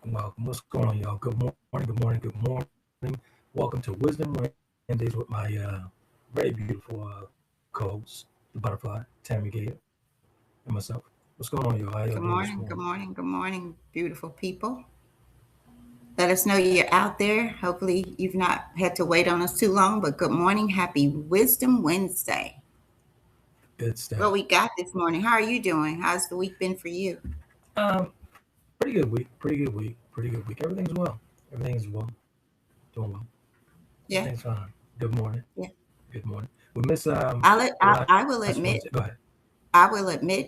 welcome. What's going on, y'all? Good morning, good morning, good morning. Welcome to Wisdom Wednesdays with my very beautiful co-host, the butterfly, Tammy Gator, and myself. What's going on, y'all? How y'all Good doing this morning, good morning? morning, good morning, beautiful people. Let us know you're out there. Hopefully, you've not had to wait on us too long, but good morning. Happy Wisdom Wednesday. Good stuff. What we got this morning? How are you doing? How's the week been for you? Um, Pretty good week. Pretty good week. Pretty good week. Everything's well. Everything's well. Doing well. Yeah, Everything's fine. Good morning. yeah. Good morning. We miss I will last admit, Wednesday. Go ahead.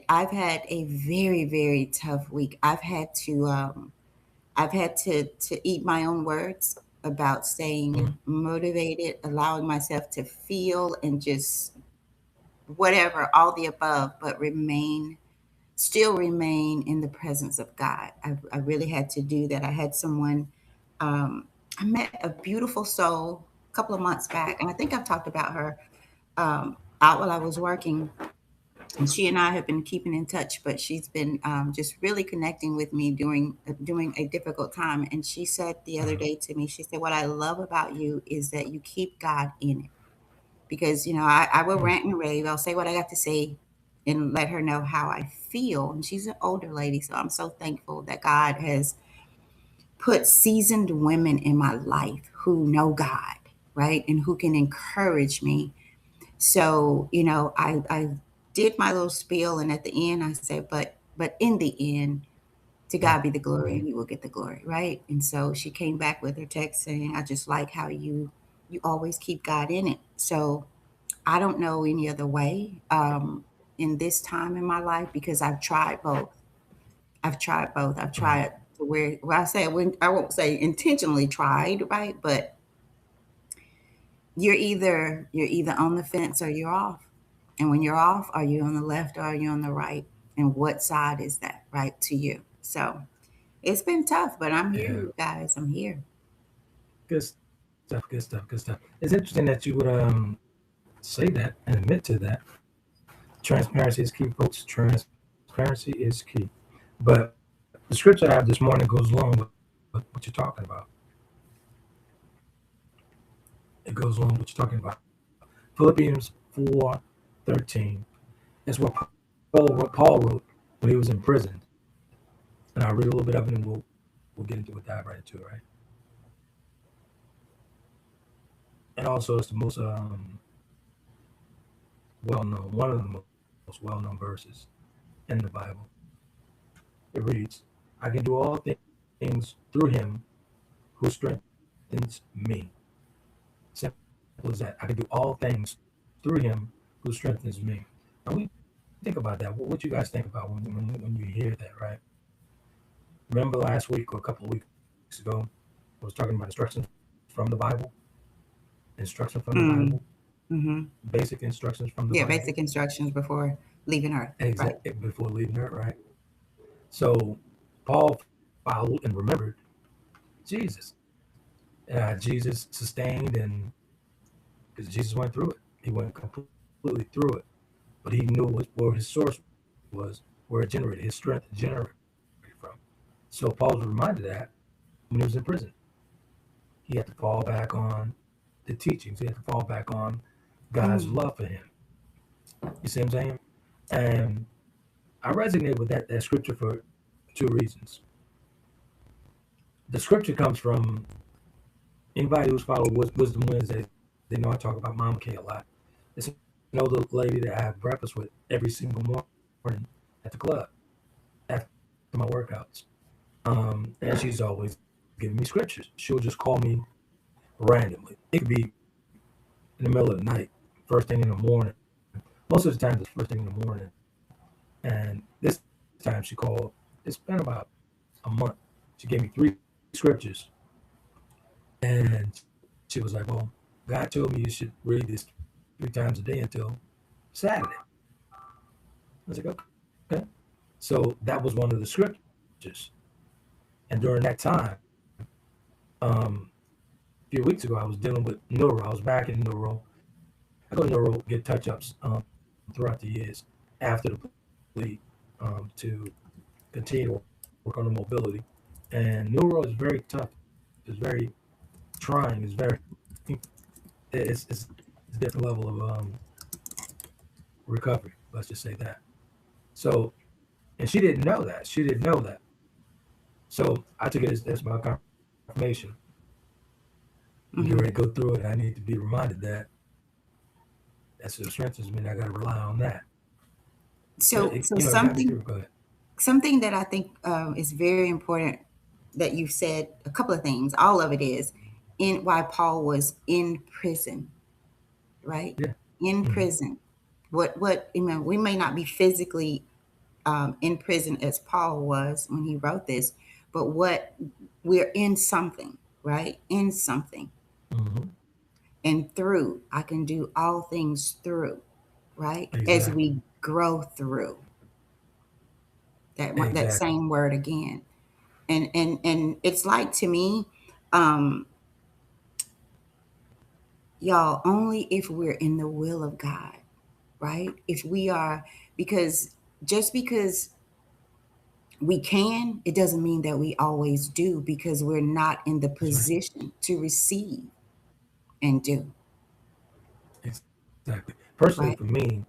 I've had a very, very tough week. I've had to eat my own words about staying Mhm. motivated, allowing myself to feel and just whatever, all the above, but still remain in the presence of God. I really had to do that. I had someone, um, I met a beautiful soul a couple of months back, and I think I've talked about her out while I was working. And she and I have been keeping in touch, but she's been just really connecting with me during a difficult time. And she said the other Mhm. day to me, she said, "What I love about you is that you keep God in it." Because I will Mhm. rant and rave. I'll say what I got to say and let her know how I feel. And she's an older lady, so I'm so thankful that God has put seasoned women in my life who know God, right, and who can encourage me. So I did my little spiel, and at the end I said, but in the end, to God be the glory, and you will get the glory, right? And so she came back with her text saying, "I just like how you always keep God in it." So I don't know any other way in this time in my life because I've tried both. I've tried both. I've Mhm. tried to where well, I won't say intentionally tried, right? But you're either on the fence or you're off. And when you're off, are you on the left or are you on the right? And what side is that, right, to you? So it's been tough, but I'm here, Yeah. you guys. I'm here. Good stuff. Good stuff. Good stuff. It's interesting that you would say that and admit to that. Transparency is key, folks. Transparency is key. But the scripture I have this morning goes along with what you're talking about. It goes along with what you're talking about. Philippians 4:13. That's what Paul wrote when he was in prison. And I'll read a little bit of it and we'll get into it, dive right into it, right? And also it's the most well-known, one of the most well-known verses in the Bible. It reads, I can do all things through him who strengthens me. Simple as that. I can do all things through him who strengthens me. Now we think about that. What you guys think about when you hear that, right? Remember last week or a couple of weeks ago, I was talking about instructions from the Bible, instructions from the Bible, Mm, hmm basic instructions from the Bible, Yeah, basic instructions before leaving Earth. Right. before leaving Earth, right? So Paul followed and remembered Jesus. Jesus sustained, and because Jesus went through it, he went completely through it, but he knew where his source was, where it generated his strength generated from. So Paul was reminded of that when he was in prison. He had to fall back on the teachings. He had to fall back on God's love Mm, for him. You see what I'm saying? And I resonate with that scripture for two reasons. The scripture comes from anybody who's followed Wisdom Wednesdays. They know I talk about Mama K a lot. It's an older lady that I have breakfast with every single morning at the club after my workouts. And she's always giving me scriptures. She'll just call me randomly. It could be in the middle of the night, first thing in the morning. Most of the time, it's first thing in the morning. And this time she called. It's been about a month. She gave me three scriptures, and she was like, "Well, God told me you should read this 3 times a day until Saturday." I was like, "Okay." So that was one of the scriptures. And during that time, um, a few weeks ago, I was dealing with neuro. I was back in neuro. I go to neuro, get touch-ups throughout the years after the plea to continue to work on the mobility and the strength. And neuro is very tough. It's very trying. It's a different level of recovery. Let's just say that. So, and she didn't know that. She didn't know that. So I took it as my confirmation. I'm getting Hmm. ready to go through it. I need to be reminded that that's what strengthens me. And I got to rely on that. But So, so it got me through. Go ahead. something that I think is very important that you said a couple of things. All of it is in why Paul was in prison, right? Yeah. In Mm-hmm. prison. What you know, we may not be physically in prison as Paul was when he wrote this, but what we're in something, right? In something. Mm-hmm. And through, I can do all things through, right? As Exactly. we grow through that Exactly. same word again. And it's like to me, um, y'all, only if we're in the will of God, right? If we are, because just because we can, it doesn't mean that we always do because we're not in the That's right. position to receive and do, Exactly. Personally, right? for me,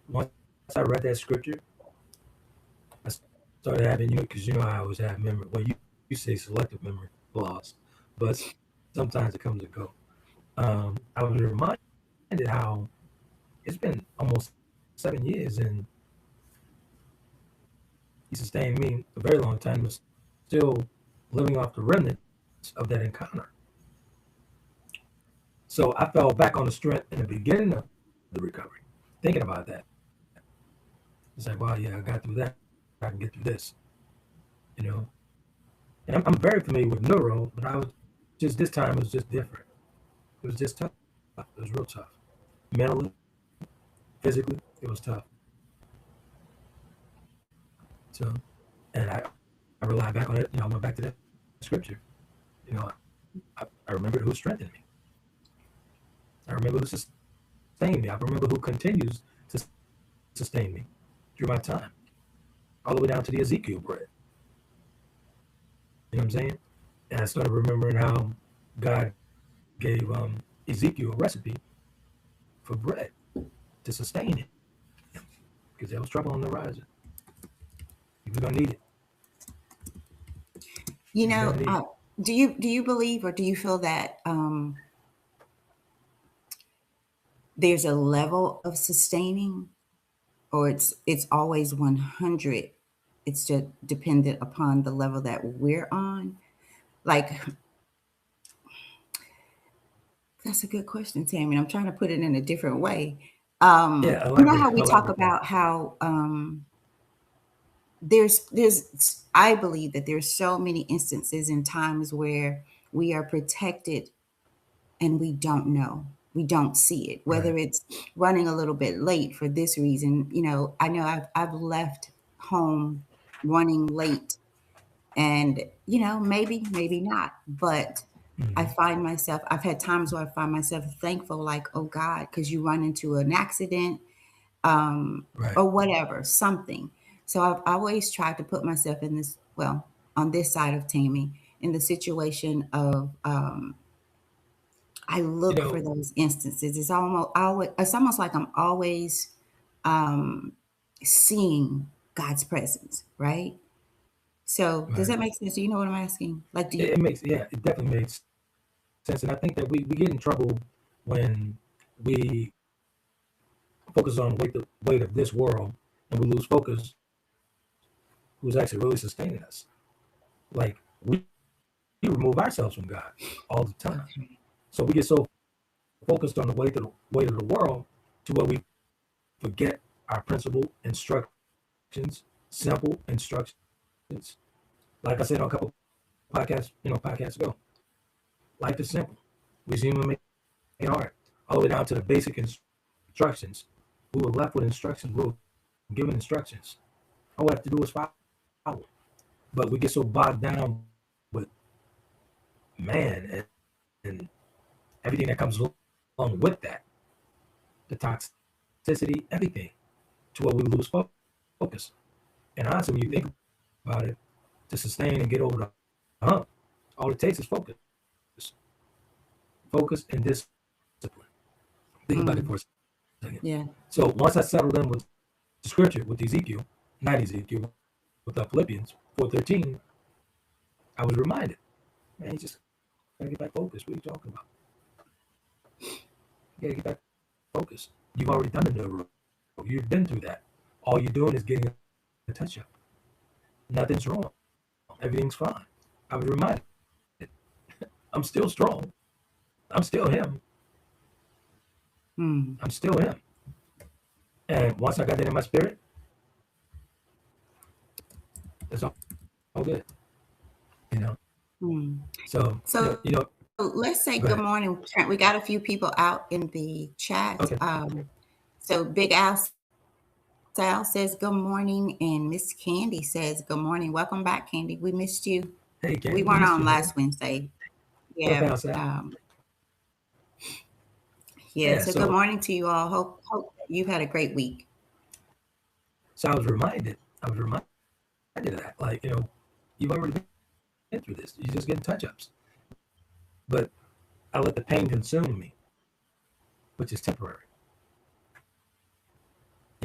once I read that scripture, I started having, because I always have memory. Well, you say selective memory loss, but sometimes it comes and go. I was reminded how it's been almost 7 years, and he sustained me a very long time, but still living off the remnants of that encounter. So I fell back on the strength in the beginning of the recovery, thinking about that. It's like, wow, yeah, I got through that. I can get through this, you know. And I'm very familiar with neuro, but I was just this time it was just different. It was just tough. It was real tough. Mentally, physically, it was tough. So, and I relied back on it. I went back to that scripture. You know, I remembered who strengthened me. I remember who sustained me. I remember who continues to sustain me through my time, all the way down to the Ezekiel bread. You know what I'm saying? And I started remembering how God gave Ezekiel a recipe for bread to sustain him because there was trouble on the horizon. He was gonna need it. You He was know, gonna need it. do you believe or do you feel that there's a level of sustaining, or it's always 100? It's just dependent upon the level that we're on. Like that's a good question, Tammy. I'm trying to put it in a different way. Yeah, You know elaborate, how we talk elaborate that. about how there's I believe that there's so many instances and times where we are protected and we don't know. We don't see it. Right. Whether it's running a little bit late for this reason, I know I've left home running late and maybe not, but Hmm. I've had times where I find myself thankful, like, oh God, because you run into an accident, Right. or whatever, something. So I've always tried to put myself in this, well, on this side of Tammy, in the situation of, I You look for know. those instances. It's almost like I'm always um, seeing God's presence, right? So does Right. that make sense? Do you know what I'm asking? Like, do you? It makes, yeah, it definitely makes sense, and I think that we get in trouble when we focus on weight of this world, and we lose focus who's actually really sustaining us. Like we remove ourselves from God all the time, Okay. so we get so focused on the weight of the world to where we forget our principle instructions, simple instructions. Like I said on a couple podcasts ago, life is simple. We seem to make it hard, all the way down to the basic instructions. We were left with instructions. We were given instructions. All we have to do is follow. But we get so bogged down with man and everything that comes along with that, the toxicity, everything, to where we lose focus. And honestly, when you think about it, to sustain and get over the hump, all it takes is focus and discipline. Think about it for a second. Yeah. So once I settled in with the scripture, with Ezekiel, not Ezekiel, with Philippians 4:13, I was reminded, man, you just gotta get back focused. What are you talking about? You gotta get back focused. You've already done the road. You've been through that. All you're doing is getting a touch up. Nothing's wrong. Everything's fine. I was reminded, I'm still strong. I'm still him. Mm. I'm still him. And once I got that in my spirit, it's all good. You know. Mm. So So you know. let's say Go good ahead. morning, Trent. We got a few people out in the chat. Okay. So Big Sal says good morning, and Miss Candy says good morning. Welcome back, Candy. We missed you. Hey, We Candy, we weren't missed on you, man. last Wednesday. What Yeah. about Sal? Yeah. Yeah. So good So morning to you all. Hope you've had a great week. I was reminded. Of that. Like, you've already been through this. You're just getting touch ups. But I let the pain consume me, which is temporary.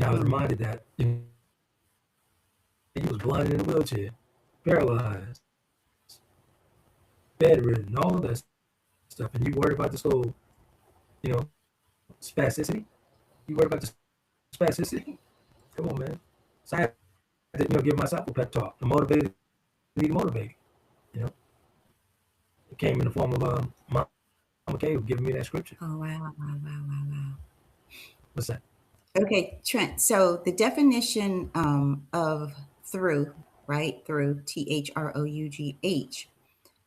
I was Mm. reminded that he was blind in a wheelchair, paralyzed, bedridden, all of that stuff, and you worried about this whole, you know, spasticity. You worried about the spasticity. Come on, man. So I had to, give myself a pep talk, to motivate, need motivating. You know, it came in the form of Mama Kay giving me that scripture. Oh wow! Wow! What's that? Okay, Trent. So the definition of through, right? Through THROUGH.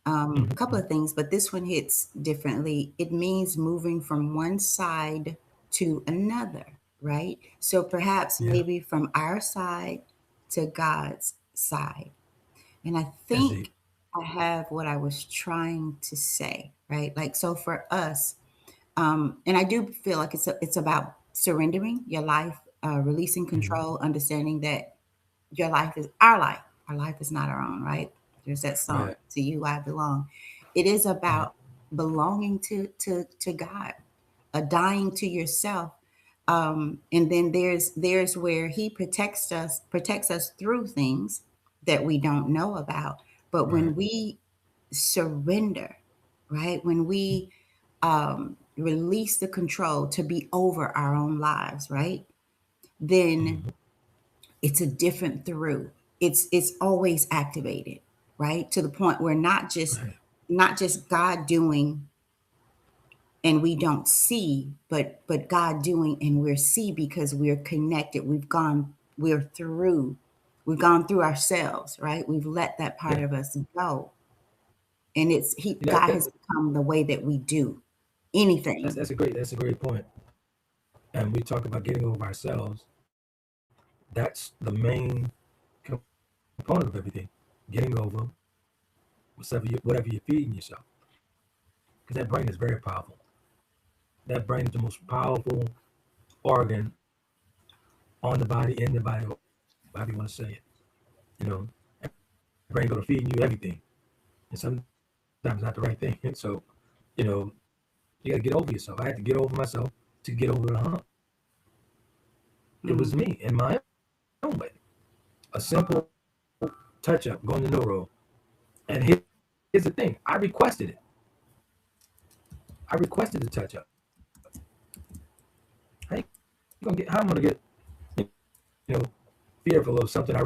A couple Mm-hmm. of things, but this one hits differently. It means moving from one side to another, right? So perhaps Yeah, maybe from our side to God's side. And I that's deep. think I have what I was trying to say, right? Like, so for us, and I do feel like it's about surrendering your life, releasing Mm-hmm. control, understanding that your life is our life. Our life is not our own, right? There's that song, Right. "To You I Belong." It is Right. about belonging to God, dying to yourself, and then there's where He protects us through things that we don't know about. But Right. when we surrender, right? When we release the control to be over our own lives, right? Then Mm-hmm. it's a different through. It's always activated, right? To the point where Right. not just God doing and we don't see, but God doing and we're see because we're connected. We've gone through ourselves, right? We've let that part Yeah. of us go. And That, God that, has become the way that we do anything. that's a great point. And we talk about getting over ourselves. That's the main component of everything. Getting over whatever you're feeding yourself. Because that brain is very powerful. That brain is the most powerful organ on the body, in the body, however you want to say it. You know, that brain go to feeding you everything, and sometimes not the right thing. And so, you know, you got to get over yourself. I had to get over myself to get over the hump. It was Mm. me in my own way. A simple touch up, going to neuro. And here's the thing: I requested it. I requested the touch up. How am I gonna get you know fearful of something I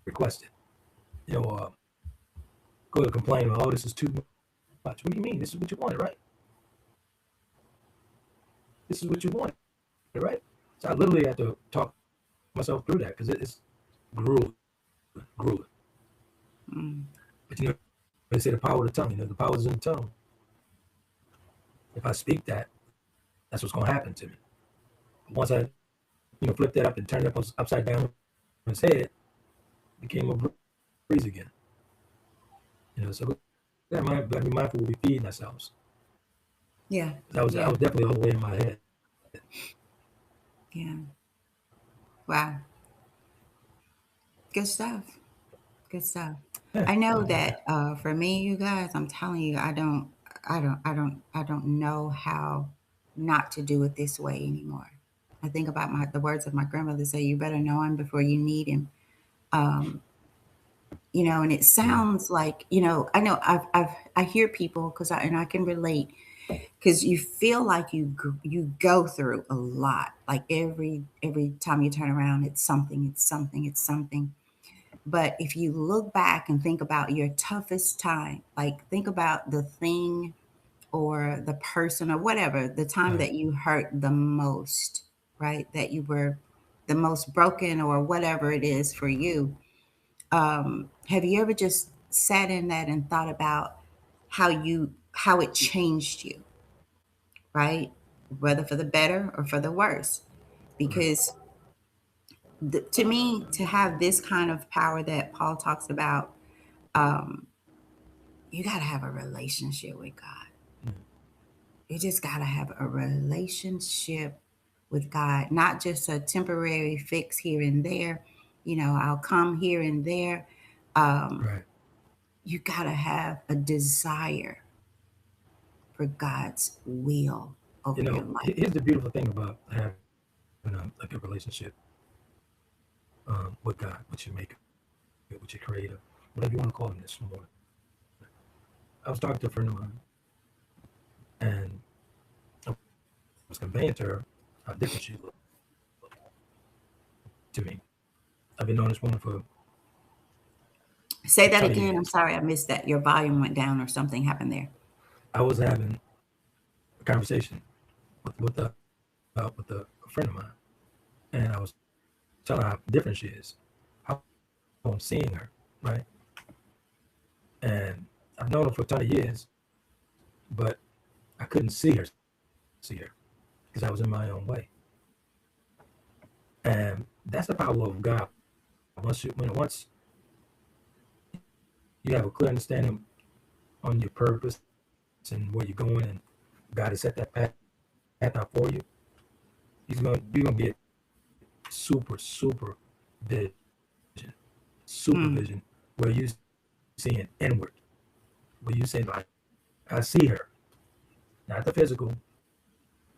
requested? You know, go to complain. Oh, this is too much. What do you mean? This is what you wanted, right? This is what you wanted, right? So I literally had to talk myself through that because it's grueling, grueling. Mm. But they say the power of the tongue. The power is in the tongue. If I speak that, that's what's gonna happen to me. But once I, flip that up and turn it upside down on his head, it became a breeze again. So we gotta be mindful what we feeding ourselves. Yeah. I Yeah. was definitely all the way in my head. Yeah. Wow. Good stuff. Good stuff. Yeah, I know yeah, that for me, you guys, I'm telling you, I don't know how not to do it this way anymore. I think about the words of my grandmother say, "You better know him before you need him." Um, and it yeah, sounds like, I know I hear people and I can relate because you feel like you go through a lot. Like every time you turn around, it's something, it's something, it's something. But if you look back and think about your toughest time, like think about the thing or the person or whatever, the time right. that you hurt the most, right? That you were the most broken or whatever it is for you. Have you ever just sat in that and thought about how it changed you, right? Whether for the better or for the worse? Right. Because to me, to have this kind of power that Paul talks about, um, you got to have a relationship with God. Yeah. You just got to have a relationship with God, not just a temporary fix here and there. I'll come here and there. Um, Right. you got to have a desire for God's will over your life. Here's the beautiful thing about having like a relationship with God, with your maker, with your creator, whatever you want to call him this morning. I was talking to a friend of mine, and I was conveying to her how different she looked to me. I've been knowing this woman for Say a that ton of again. I'm years. sorry, I missed that. Your volume went down or something happened there. I was having a conversation with a friend of mine, and I was telling her how different she is, how I'm seeing her, right? And I've known her for a ton of years, but I couldn't see her, because I was in my own way. And that's the power of God. Once you have a clear understanding on your purpose and where you're going, and God has set that path out for you, you're gonna get super vision, Mm, supervision, where you seeing inward, where you saying like, I see her, not the physical,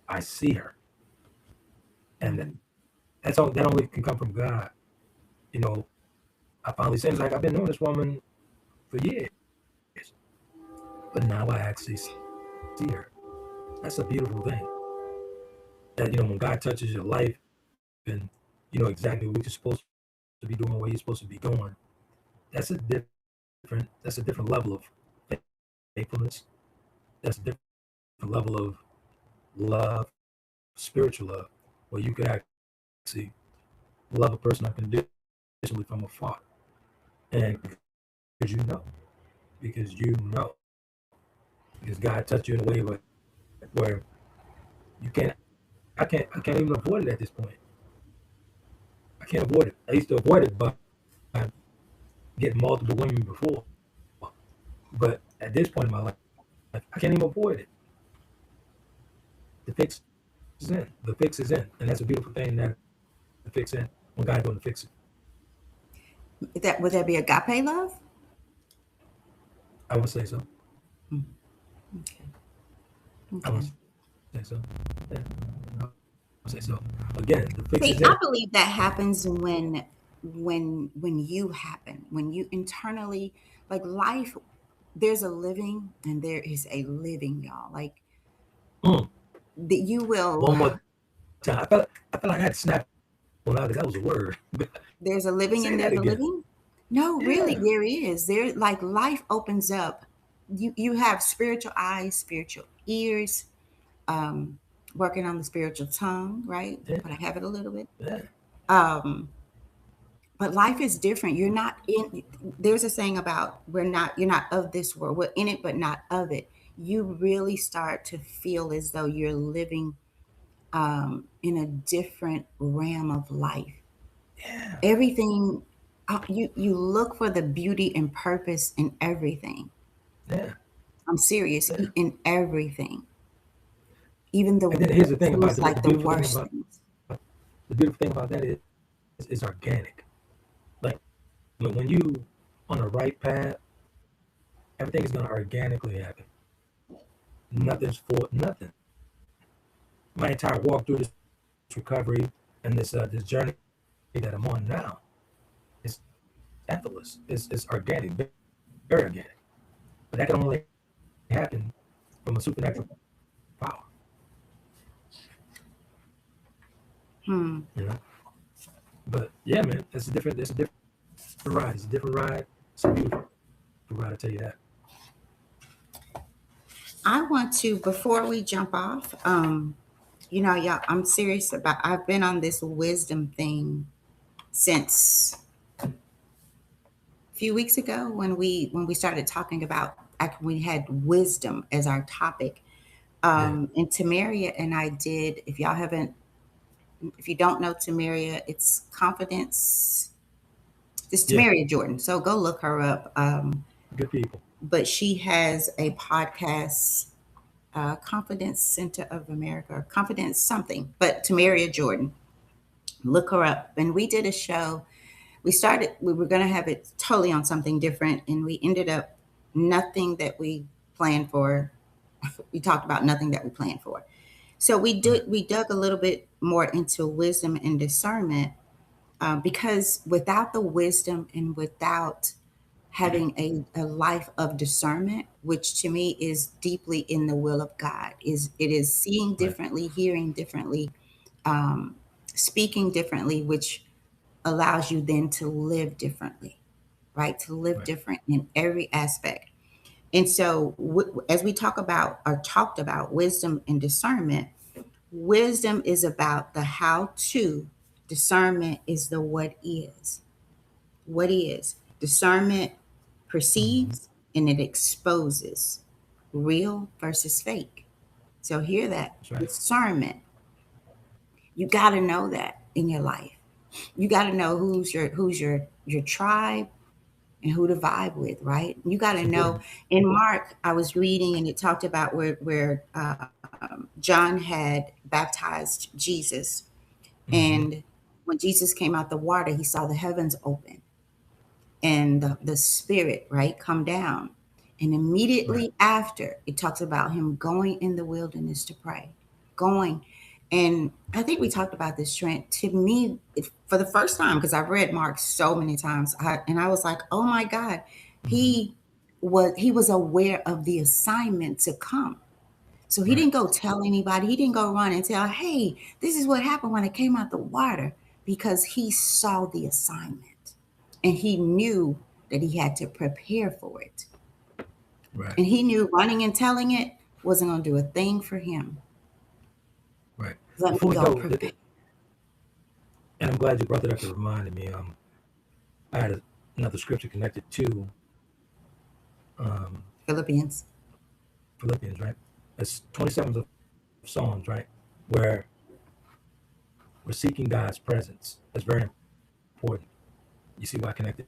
I see her, and mm. that's all. That only can come from God. You know, I finally seems like I've been knowing this woman for years, but now I actually see her. That's a beautiful thing. That when God touches your life and you know exactly what you're supposed to be doing, where you're supposed to be going. That's a different level of faithfulness. That's a different level of love, spiritual love, where you can actually love a person unconditionally from afar, and because you know, because you know, because God touched you in a way where you can't, I can't even avoid it at this point. I can't avoid it. I used to avoid it by getting multiple women before, but at this point in my life, I can't even avoid it. The fix is in. The fix is in, and that's a beautiful thing that the fix in when God's going to fix it. That would that be agape love? I would say so. Mm, okay. I would Okay. say so. Yeah, I would say so. Again, the fix See, is I in. believe that happens when you happen, when you internally, like, life, there's a living and there is a living, y'all. Like, Mm. that you will One more time. I felt like I had to snap on that because that was a word. there's a living Say and that there's a again. living. No, really, Yeah. there is. There, like, life opens up. You have spiritual eyes, spiritual ears, um, working on the spiritual tongue, right? Yeah. But I have it a little bit. Yeah. Um, but life is different. You're not in, there's a saying about you're not of this world. We're in it, but not of it. You really start to feel as though you're living in a different realm of life. Yeah. Everything, you look for the beauty and purpose in everything. Yeah. I'm serious, Yeah. in everything, even And then the here's what the thing about seems the like the beautiful thing worst about things. the beautiful thing about that is it's organic. Like Look, when you on the right path, everything is going to organically happen. Nothing's for nothing. My entire walk through this recovery and this journey that I'm on now is effortless. It's organic, very organic. But that can only happen from a supernatural power. Hmm. You know. But yeah, man, it's a different ride. It's a different ride. It's a beautiful ride. I tell you that. I want to, before we jump off, y'all, I'm serious about, I've been on this wisdom thing since a few weeks ago when we started talking about, after we had wisdom as our topic. Yeah, And Tamaria and I did, if you don't know Tamaria, it's Confidence. It's yeah, Tamaria Jordan. So go look her up. good people. But she has a podcast, Confidence Center of America, Confidence something, but Tamaria Jordan. Look her up. And we did a show. We were going to have it totally on something different. And we ended up nothing that we planned for. We talked about nothing that we planned for. So Right, we dug a little bit more into wisdom and discernment, because without the wisdom and without having a life of discernment, which to me is deeply in the will of God, it is seeing right, differently, hearing differently, um, speaking differently, which allows you then to live differently, right? To live right. different in every aspect. And so, as we talked about wisdom and discernment, wisdom is about the how to, discernment is the what is. What is. Discernment Mm-hmm. perceives and it exposes real versus fake. So, hear that. That's right. Discernment. You got to know that in your life. You got to know who's your tribe and who to vibe with, right? You got It's to know. important. In Mark, I was reading and it talked about where John had baptized Jesus, Mm-hmm. and when Jesus came out the water, he saw the heavens open and the Spirit, right, come down. And Right. immediately after, it talks about him going in the wilderness to pray, going. And I think we talked about this, Trent. To me, for the first time, because I've read Mark so many times, and I was like, oh my God, Mm-hmm. he he was aware of the assignment to come. So he Right. didn't go tell anybody. He didn't go run and tell, hey, this is what happened when I came out the water, because he saw the assignment and he knew that he had to prepare for it. Right. And he knew running and telling it wasn't going to do a thing for him. Right. Let Before me we go go, prepare. and I'm glad you brought that up. It reminded me. I had another scripture connected to um, Philippians. Philippians, right? It's 27 of Psalms, right? Where we're seeking God's presence. That's very important. You see why I connected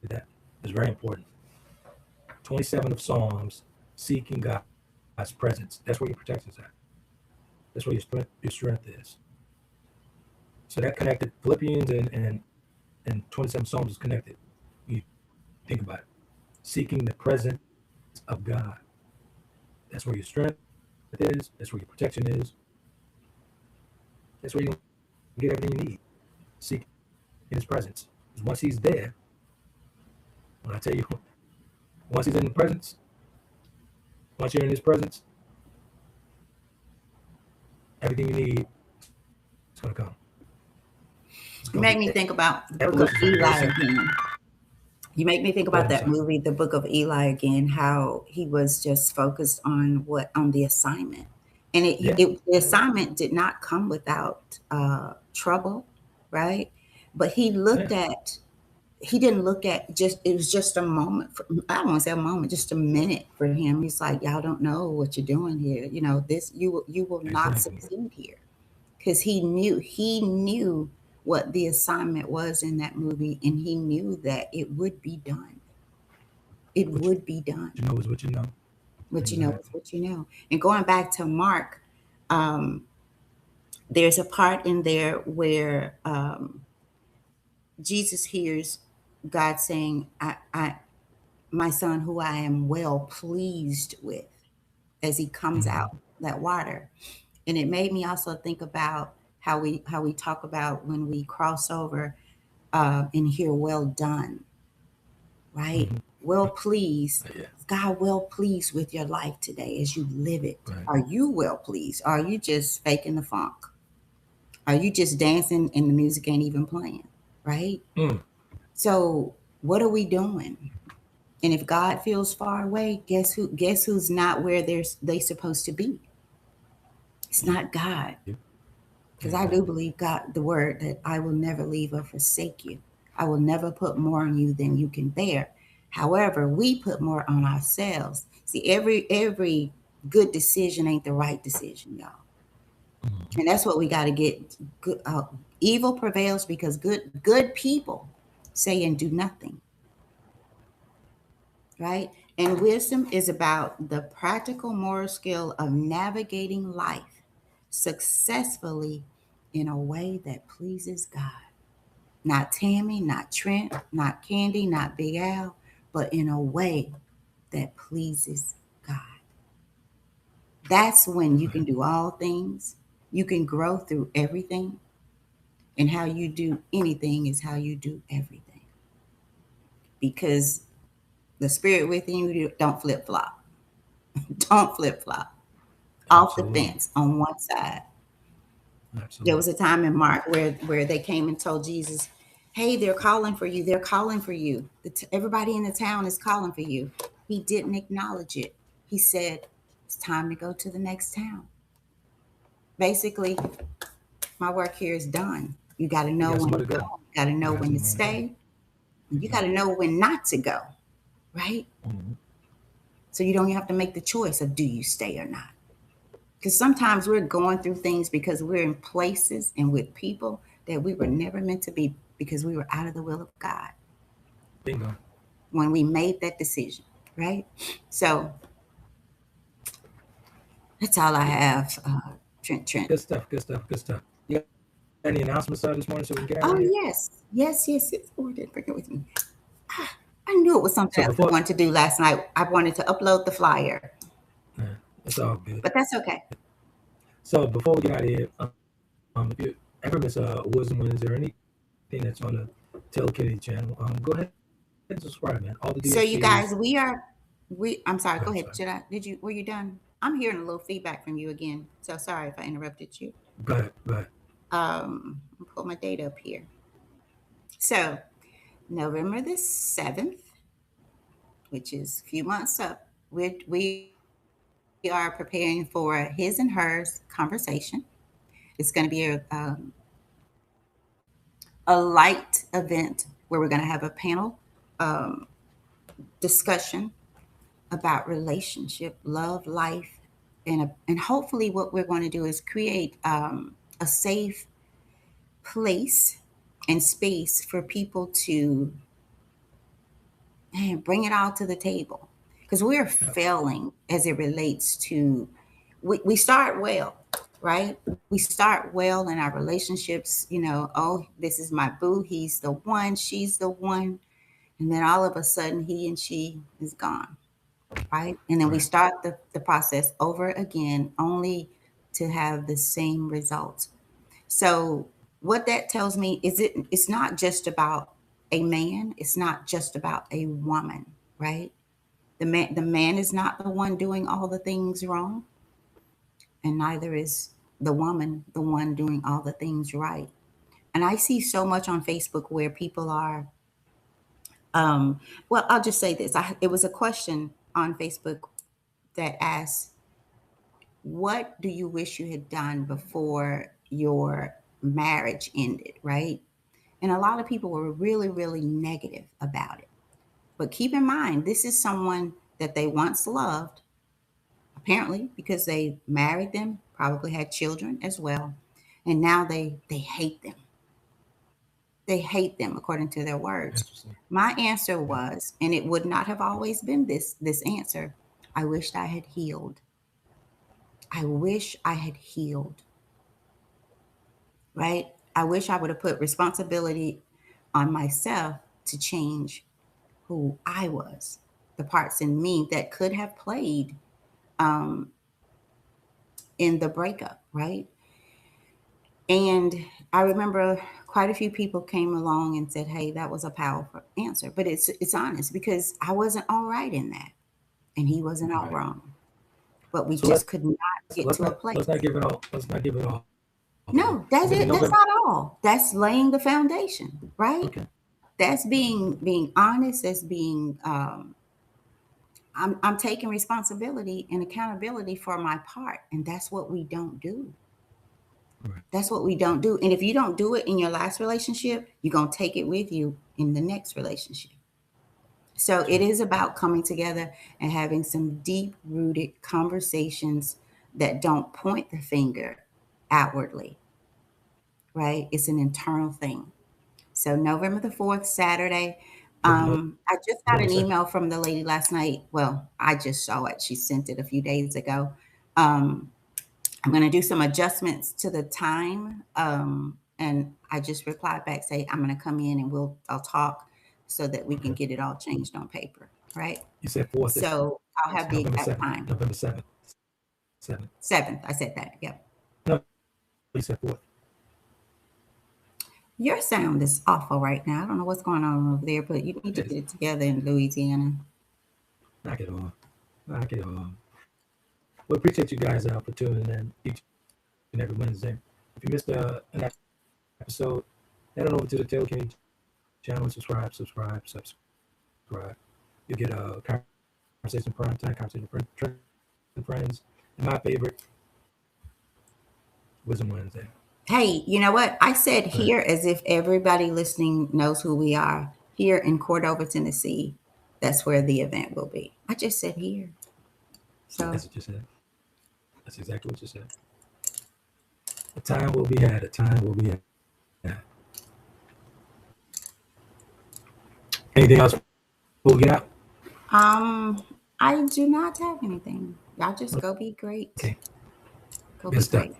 to that? It's very important. 27 of Psalms, seeking God's presence. That's where your protection's at. That's where your strength is. So that connected Philippians and 27 Psalms is connected. You think about it. Seeking the presence of God. That's where your strength is. That's where your protection is. That's where you get everything you need. Seek in His presence. Because once He's there, when I tell you, once He's in the presence, once you're in His presence, everything you need is going to come. It's You going to make be me think about the book of effortless. It's going to be very Eli simple. again. You make me think Go ahead. about I'm that sorry. movie, The Book of Eli again, how he was just focused on the assignment. And Yeah. the assignment did not come without trouble, right? But Yeah. he didn't look at just, it was just a moment. I don't want to say a moment, just a minute for him. He's like, y'all don't know what you're doing here. This, you will not Exactly. succeed here, because he knew what the assignment was in that movie, and he knew that it would be done. It What would be done. you know is what you know. What you know is Exactly. what you know. And going back to Mark, um, there's a part in there where Jesus hears God saying, my son who I am well pleased with, as he comes Mm-hmm. out that water. And it made me also think about how we talk about when we cross over and hear well done, right? Mm-hmm. Well pleased. Yeah. God well pleased with your life today as you live it. Right. Are you well pleased? Are you just faking the funk? Are you just dancing and the music ain't even playing? Right? Mm. So what are we doing? And if God feels far away, guess who's not where they supposed to be? It's You. not God. Because I Exactly. do believe God, the word that I will never leave or forsake you. I will never put more on you than you can bear. However, we put more on ourselves. See, every good decision ain't the right decision, y'all. Mm-hmm. And that's what we got to get. Good, evil prevails because good people say and do nothing, right? And wisdom is about the practical moral skill of navigating life successfully in a way that pleases God. Not Tammy, not Trent, not Candy, not Big Al, but in a way that pleases God. That's when you Right. can do all things. You can grow through everything. And how you do anything is how you do everything. Because the spirit within you don't flip flop. Don't flip flop. Off the Absolutely. fence on one side. There Absolutely. was a time in Mark where they came and told Jesus, "Hey, they're calling for you. They're calling for you. Everybody in the town is calling for you." He didn't acknowledge it. He said, "It's time to go to the next town." Basically, my work here is done. You got to You know got when to somewhere to go. go. You got to You know got when to somewhere to go. stay. And you got to Exactly. know when not to go, right? Mm-hmm. So you don't have to make the choice of do you stay or not. Because sometimes we're going through things because we're in places and with people that we were never meant to be because we were out of the will of God Bingo. when we made that decision, right? So that's all I Good, have, Trent. good stuff. Good stuff. Good stuff. You got any announcements this morning so we can get out of here? Oh, yes. Oh, I didn't bring it with me. Ah, I knew it was So something else before, I wanted to do last night. I wanted to upload the flyer, uh, it's all good. but that's okay. So before we get out of here, if you ever miss a Wisdom Wednesday or anything that's on the Tell Kitty channel, go ahead and subscribe, man. All the DSPs. So you guys, I'm Go sorry, ahead. go Sorry. ahead. Were you done? I'm hearing a little feedback from you again. So sorry if I interrupted you. Go ahead. Go ahead. I'll pull my date up here. So November the 7th, which is a few months up, we are preparing for his and hers conversation. It's going to be a light event where we're going to have a panel um, discussion about relationship, love, life, and hopefully what we're going to do is create a safe place and space for people to bring it all to the table because we're Yep. failing as it relates to we start well, right? We start well in our relationships, oh, this is my boo, he's the one, she's the one, and then all of a sudden he and she is gone, right? And then we Right. start the process over again only to have the same results. So what that tells me is it's not just about a man, it's not just about a woman, right? The man is not the one doing all the things wrong, and neither is the woman the one doing all the things right. And I see so much on Facebook where people are um well, I'll just say this. It was a question on Facebook that asked, what do you wish you had done before your marriage ended, right? And a lot of people were really, really negative about it. But keep in mind, this is someone that they once loved, apparently, because they married them, probably had children as well. And now they hate them. They hate them according to their words. Interesting. My answer Yeah. was, and it would not have always been this answer, I wished I had healed. I wish I had healed, right? I wish I would have put responsibility on myself to change who I was, the parts in me that could have played in the breakup, right? And I remember quite a few people came along and said, "Hey, that was a powerful answer." But it's honest because I wasn't all right in that, and he wasn't all Right. wrong. But we So just could not get let's to a not place. let's not give it all. Let's not give it all. No, that's Because in it. That's November. not all. That's laying the foundation, right? Okay. That's being honest. That's being I'm taking responsibility and accountability for my part, and that's what we don't do. Right. That's what we don't do. And if you don't do it in your last relationship, you're going to take it with you in the next relationship. So it is about coming together and having some deep rooted conversations that don't point the finger outwardly, right? It's an internal thing. So November the 4th, Saturday. November I just got an 2nd. email from the lady last night. Well, I just saw it. She sent it a few days ago. Um, I'm going to do some adjustments to the time. And I just replied back, say, I'm going to come in and I'll talk so that we can Okay. get it all changed on paper. Right. You said 4th. So I'll have the November exact 7th. time. November 7th. 7th. 7th. I said that. Yep. No, you said 4th. Your sound is awful right now. I don't know what's going on over there, but you need to get it together in Louisiana. Knock it off. Knock it off. We appreciate you guys for tuning in each and every Wednesday. If you missed an episode, head on over to the Taylor Kenny channel and subscribe. You get a conversation prime time, conversation friends, and my favorite, Wisdom Wednesday. Hey, you know what? I said here as if everybody listening knows who we are. Here in Cordova, Tennessee, that's where the event will be. I just said here. So That's what you said. That's exactly what you said. A time will be had. A time will be had. Anything else? We'll get out. I do not have anything. Y'all just go be great. Okay. Go Good be stuff. great.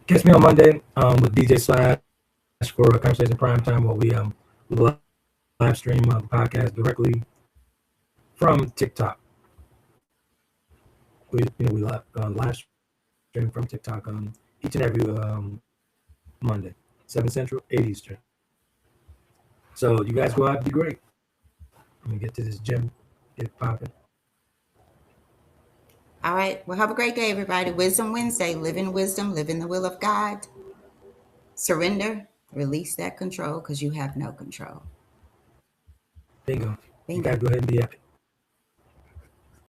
Catch me on Monday with DJ Slash for a conversation prime time where we live stream the podcast directly from TikTok. We live stream from TikTok each and every Monday, 7 Central, 8 Eastern. So you guys go out and be great. I'm gonna get to this gym, get it popping. All right. Well, have a great day, everybody. Wisdom Wednesday. Live in wisdom. Live in the will of God. Surrender. Release that control because you have no control. Bingo. You Bingo. gotta go ahead and be epic.